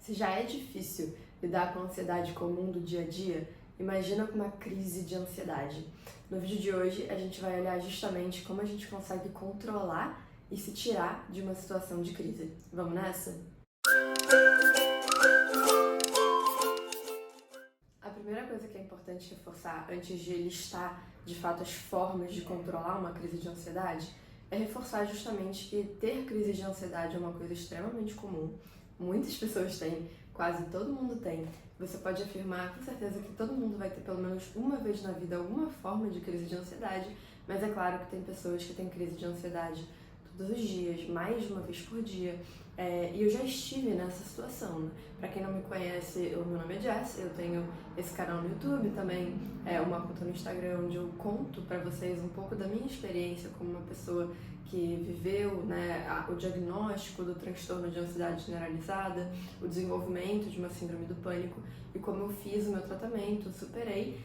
Se já é difícil lidar com a ansiedade comum do dia a dia, imagina com uma crise de ansiedade. No vídeo de hoje, a gente vai olhar justamente como a gente consegue controlar e se tirar de uma situação de crise. Vamos nessa? A primeira coisa que é importante reforçar antes de listar de fato as formas de controlar uma crise de ansiedade é reforçar justamente que ter crise de ansiedade é uma coisa extremamente comum. Muitas pessoas têm, quase todo mundo tem. Você pode afirmar com certeza que todo mundo vai ter pelo menos uma vez na vida alguma forma de crise de ansiedade, mas é claro que tem pessoas que têm crise de ansiedade todos os dias, mais de uma vez por dia. E eu já estive nessa situação, né? Pra quem não me conhece, o meu nome é Jess, eu tenho esse canal no YouTube, também uma conta no Instagram onde eu conto pra vocês um pouco da minha experiência como uma pessoa que viveu, né, o diagnóstico do transtorno de ansiedade generalizada, o desenvolvimento de uma síndrome do pânico e como eu fiz o meu tratamento, superei.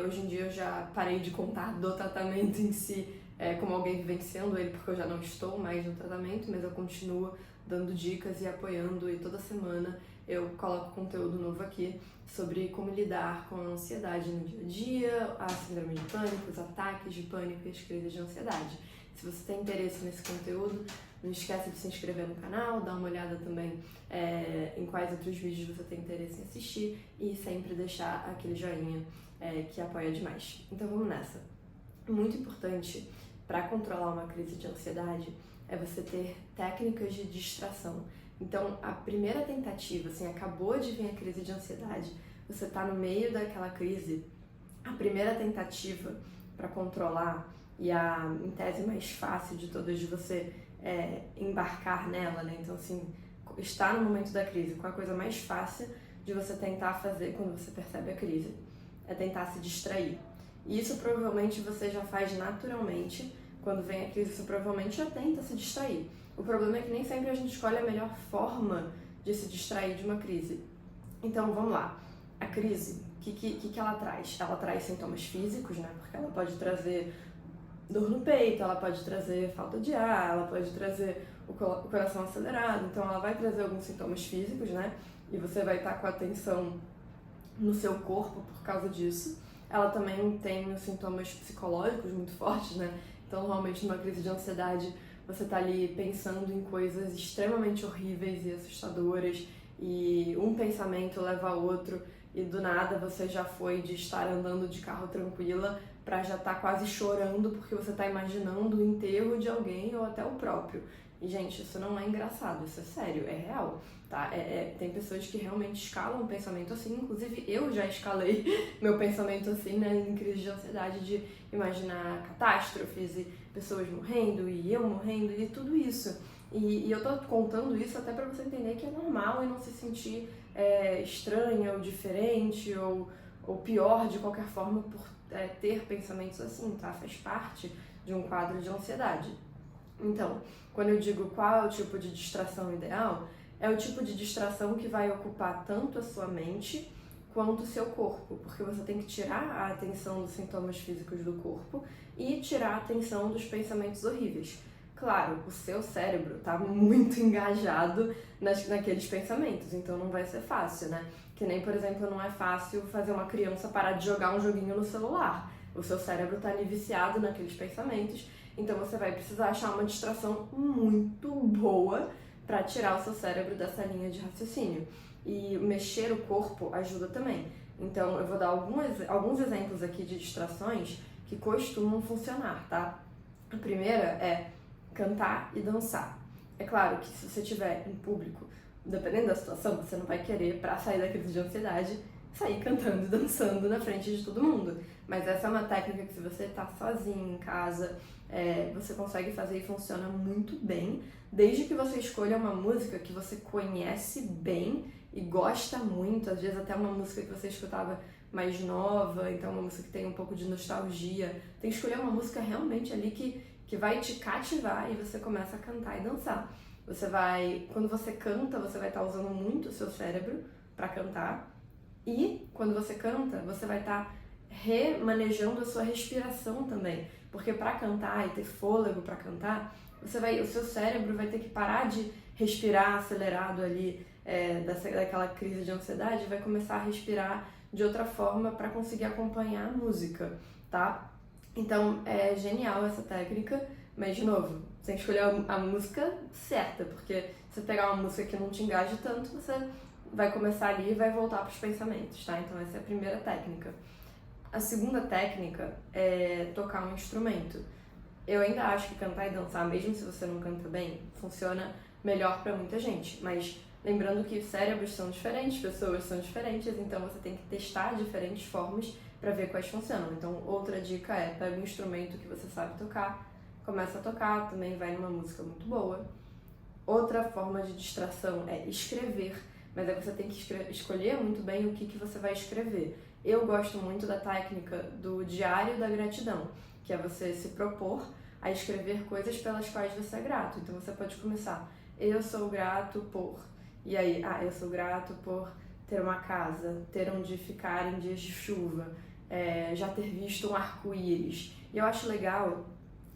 Hoje em dia eu já parei de contar do tratamento em si, como alguém vivenciando ele, porque eu já não estou mais no tratamento, mas eu continuo dando dicas e apoiando, e toda semana eu coloco conteúdo novo aqui sobre como lidar com a ansiedade no dia a dia, a síndrome de pânico, os ataques de pânico e as crises de ansiedade. Se você tem interesse nesse conteúdo, não esqueça de se inscrever no canal, dar uma olhada também em quais outros vídeos você tem interesse em assistir e sempre deixar aquele joinha que apoia demais. Então vamos nessa. Muito importante para controlar uma crise de ansiedade é você ter técnicas de distração. Então, a primeira tentativa, assim, acabou de vir a crise de ansiedade, você está no meio daquela crise, a primeira tentativa para controlar e a, em tese, mais fácil de todas de você embarcar nela, né? Então, assim, estar no momento da crise, qual a coisa mais fácil de você tentar fazer quando você percebe a crise? É tentar se distrair. E isso provavelmente você já faz naturalmente. Quando vem a crise, você provavelmente já tenta se distrair. O problema é que nem sempre a gente escolhe a melhor forma de se distrair de uma crise. Então, vamos lá. A crise, o que ela traz? Ela traz sintomas físicos, né? Porque ela pode trazer dor no peito, ela pode trazer falta de ar, ela pode trazer o coração acelerado. Então, ela vai trazer alguns sintomas físicos, né? E você vai estar com a atenção no seu corpo por causa disso. Ela também tem os sintomas psicológicos muito fortes, né? Então, normalmente, numa crise de ansiedade, você tá ali pensando em coisas extremamente horríveis e assustadoras, e um pensamento leva a outro, e do nada você já foi de estar andando de carro tranquila para já estar quase chorando porque você tá imaginando o enterro de alguém ou até o próprio. E, gente, isso não é engraçado, isso é sério, é real, tá? Tem pessoas que realmente escalam o pensamento assim, inclusive eu já escalei meu pensamento assim, né, em crise de ansiedade, de imaginar catástrofes e pessoas morrendo e eu morrendo e tudo isso. E eu tô contando isso até pra você entender que é normal e não se sentir estranha ou diferente ou pior de qualquer forma por ter pensamentos assim, tá? Faz parte de um quadro de ansiedade. Então, quando eu digo qual é o tipo de distração ideal, é o tipo de distração que vai ocupar tanto a sua mente quanto o seu corpo, porque você tem que tirar a atenção dos sintomas físicos do corpo e tirar a atenção dos pensamentos horríveis. Claro, o seu cérebro está muito engajado naqueles pensamentos, então não vai ser fácil, né? Que nem, por exemplo, não é fácil fazer uma criança parar de jogar um joguinho no celular. O seu cérebro está ali viciado naqueles pensamentos, então você vai precisar achar uma distração muito boa para tirar o seu cérebro dessa linha de raciocínio. E mexer o corpo ajuda também. Então eu vou dar alguns exemplos aqui de distrações que costumam funcionar, tá? A primeira é cantar e dançar. É claro que se você estiver em público, dependendo da situação, você não vai querer, para sair da crise de ansiedade, sair cantando e dançando na frente de todo mundo. Mas essa é uma técnica que, se você tá sozinho em casa, você consegue fazer e funciona muito bem, desde que você escolha uma música que você conhece bem e gosta muito, às vezes até uma música que você escutava mais nova, então uma música que tem um pouco de nostalgia. Tem que escolher uma música realmente ali que vai te cativar e você começa a cantar e dançar. Quando você canta, você vai estar usando muito o seu cérebro para cantar, e quando você canta, você vai estar remanejando a sua respiração também, porque para cantar e ter fôlego para cantar, o seu cérebro vai ter que parar de respirar acelerado ali daquela crise de ansiedade, vai começar a respirar de outra forma para conseguir acompanhar a música, tá? Então é genial essa técnica, mas de novo, você tem que escolher a música certa, porque se você pegar uma música que não te engaje tanto, você vai começar ali e vai voltar para os pensamentos, tá? Então essa é a primeira técnica. A segunda técnica é tocar um instrumento. Eu ainda acho que cantar e dançar, mesmo se você não canta bem, funciona melhor para muita gente, mas lembrando que cérebros são diferentes, pessoas são diferentes, então você tem que testar diferentes formas para ver quais funcionam. Então, outra dica é, pega um instrumento que você sabe tocar, começa a tocar, também vai numa música muito boa. Outra forma de distração é escrever, mas aí você tem que escolher muito bem o que você vai escrever. Eu gosto muito da técnica do diário da gratidão, que é você se propor a escrever coisas pelas quais você é grato. Então você pode começar, eu sou grato por... E aí, eu sou grato por ter uma casa, ter onde ficar em dias de chuva, já ter visto um arco-íris. E eu acho legal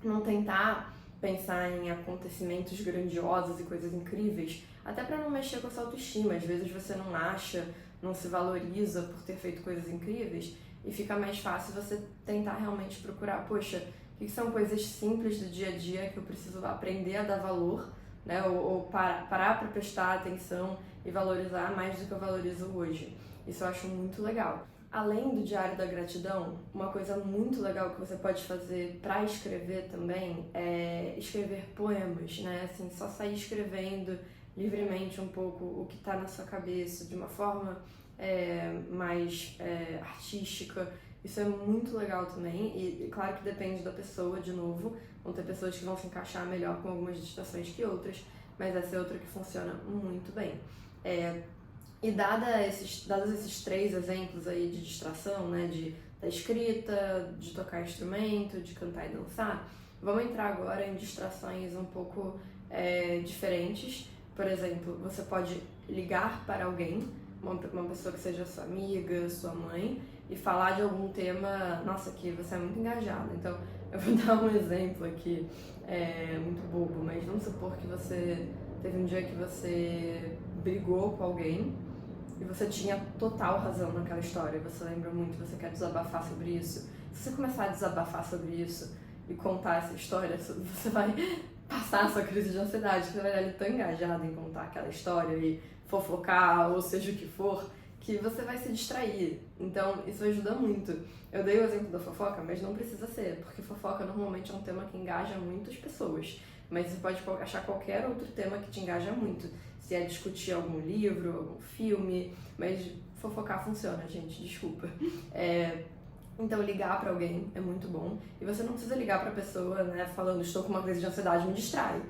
não tentar pensar em acontecimentos grandiosos e coisas incríveis, até para não mexer com a sua autoestima. Às vezes você não acha, não se valoriza por ter feito coisas incríveis e fica mais fácil você tentar realmente procurar, poxa, o que são coisas simples do dia a dia que eu preciso aprender a dar valor, né? Ou parar para prestar atenção e valorizar mais do que eu valorizo hoje. Isso eu acho muito legal. Além do diário da gratidão, uma coisa muito legal que você pode fazer para escrever também é escrever poemas, né? Assim, só sair escrevendo livremente um pouco o que está na sua cabeça, de uma forma mais artística. Isso é muito legal também, e claro que depende da pessoa, de novo, vão ter pessoas que vão se encaixar melhor com algumas distrações que outras, mas essa é outra que funciona muito bem. E dados esses 3 exemplos aí de distração, né, da escrita, de tocar instrumento, de cantar e dançar, vamos entrar agora em distrações um pouco diferentes. Por exemplo, você pode ligar para alguém, uma pessoa que seja sua amiga, sua mãe, e falar de algum tema, nossa, que você é muito engajado. Então, eu vou dar um exemplo aqui, muito bobo, mas vamos supor que você teve um dia que você brigou com alguém e você tinha total razão naquela história, você lembra muito, você quer desabafar sobre isso. Se você começar a desabafar sobre isso e contar essa história, você vai passar a sua crise de ansiedade, você vai estar ali tão engajado em contar aquela história e fofocar, ou seja o que for, que você vai se distrair. Então, isso ajuda muito. Eu dei o exemplo da fofoca, mas não precisa ser, porque fofoca normalmente é um tema que engaja muitas pessoas. Mas você pode achar qualquer outro tema que te engaja muito. Se é discutir algum livro, algum filme, mas fofocar funciona, gente, desculpa. Então, ligar pra alguém é muito bom. E você não precisa ligar pra pessoa, né, falando, estou com uma crise de ansiedade, me distrai.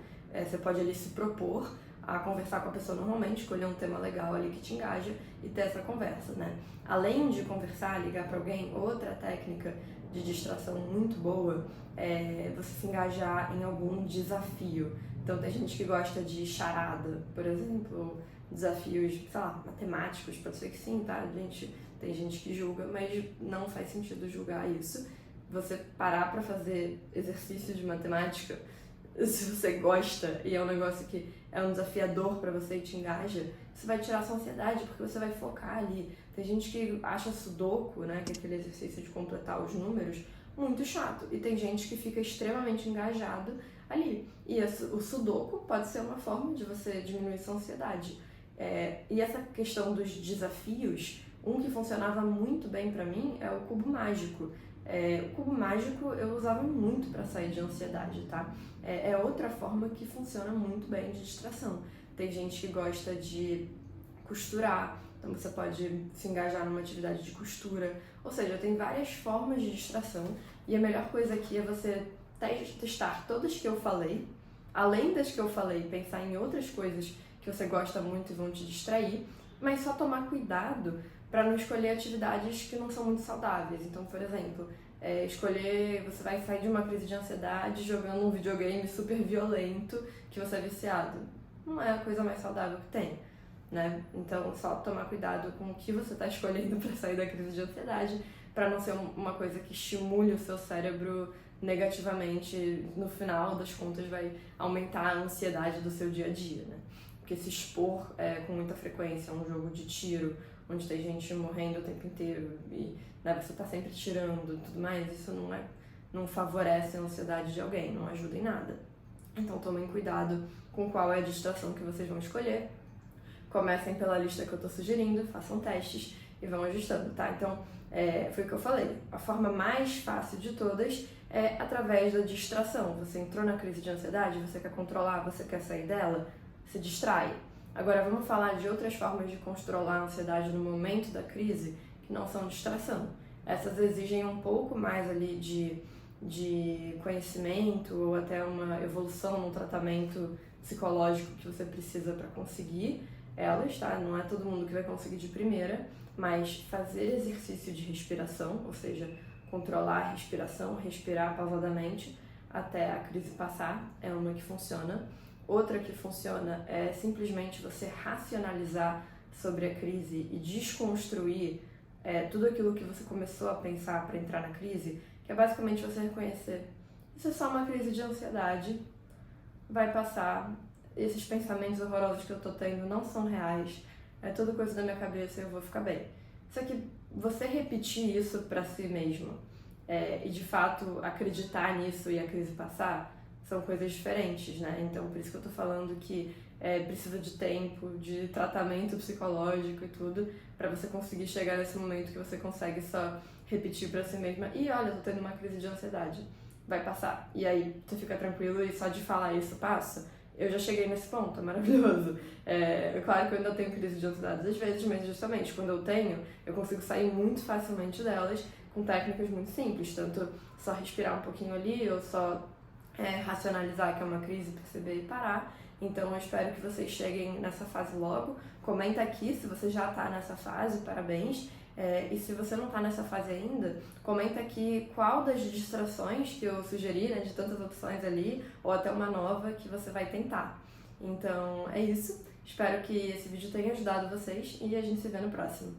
Você pode ali se propor a conversar com a pessoa normalmente, escolher um tema legal ali que te engaja e ter essa conversa, né? Além de conversar, ligar pra alguém, outra técnica de distração muito boa é você se engajar em algum desafio. Então, tem gente que gosta de charada, por exemplo, desafios, sei lá, matemáticos, pode ser que sim, tá, gente? Tem gente que julga, mas não faz sentido julgar isso. Você parar pra fazer exercício de matemática, se você gosta e é um negócio que é um desafiador pra você e te engaja, você vai tirar sua ansiedade, porque você vai focar ali. Tem gente que acha sudoku, né, que é aquele exercício de completar os números, muito chato. E tem gente que fica extremamente engajado ali. E o sudoku pode ser uma forma de você diminuir sua ansiedade. E essa questão dos desafios, um que funcionava muito bem pra mim é o cubo mágico. O cubo mágico eu usava muito para sair de ansiedade, tá? É outra forma que funciona muito bem de distração. Tem gente que gosta de costurar, então você pode se engajar numa atividade de costura. Ou seja, tem várias formas de distração e a melhor coisa aqui é você testar todas que eu falei, além das que eu falei, pensar em outras coisas que você gosta muito e vão te distrair, mas só tomar cuidado para não escolher atividades que não são muito saudáveis. Então, por exemplo, você vai sair de uma crise de ansiedade jogando um videogame super violento que você é viciado. Não é a coisa mais saudável que tem, né? Então, só tomar cuidado com o que você está escolhendo para sair da crise de ansiedade, para não ser uma coisa que estimule o seu cérebro negativamente. No final das contas, vai aumentar a ansiedade do seu dia a dia, né? porque se expor com muita frequência a um jogo de tiro, onde tem gente morrendo o tempo inteiro e você tá sempre tirando e tudo mais, isso não favorece a ansiedade de alguém, não ajuda em nada. Então tomem cuidado com qual é a distração que vocês vão escolher. Comecem pela lista que eu tô sugerindo, façam testes e vão ajustando, tá? Então, foi o que eu falei. A forma mais fácil de todas é através da distração. Você entrou na crise de ansiedade, você quer controlar, você quer sair dela, se distrai. Agora vamos falar de outras formas de controlar a ansiedade no momento da crise, que não são distração. Essas exigem um pouco mais ali de conhecimento ou até uma evolução no tratamento psicológico que você precisa para conseguir elas, tá? Não é todo mundo que vai conseguir de primeira, mas fazer exercício de respiração, ou seja, controlar a respiração, respirar pausadamente até a crise passar, é uma que funciona. Outra que funciona é simplesmente você racionalizar sobre a crise e desconstruir tudo aquilo que você começou a pensar para entrar na crise, que é basicamente você reconhecer: isso é só uma crise de ansiedade, vai passar, esses pensamentos horrorosos que eu tô tendo não são reais, é tudo coisa da minha cabeça e eu vou ficar bem. Só que você repetir isso pra si mesmo e de fato acreditar nisso e a crise passar são coisas diferentes, né? Então por isso que eu tô falando que precisa de tempo, de tratamento psicológico e tudo, pra você conseguir chegar nesse momento que você consegue só repetir pra si mesma: e olha, eu tô tendo uma crise de ansiedade, vai passar. E aí você fica tranquilo e só de falar isso passa. Eu já cheguei nesse ponto, é maravilhoso. Claro que eu ainda tenho crise de ansiedade às vezes, mas justamente quando eu tenho, eu consigo sair muito facilmente delas com técnicas muito simples, tanto só respirar um pouquinho ali ou só racionalizar que é uma crise, perceber e parar. Então eu espero que vocês cheguem nessa fase logo. Comenta aqui se você já está nessa fase, parabéns. E se você não está nessa fase ainda, comenta aqui qual das distrações que eu sugeri, né, de tantas opções ali, ou até uma nova que você vai tentar. Então é isso. Espero que esse vídeo tenha ajudado vocês e a gente se vê no próximo.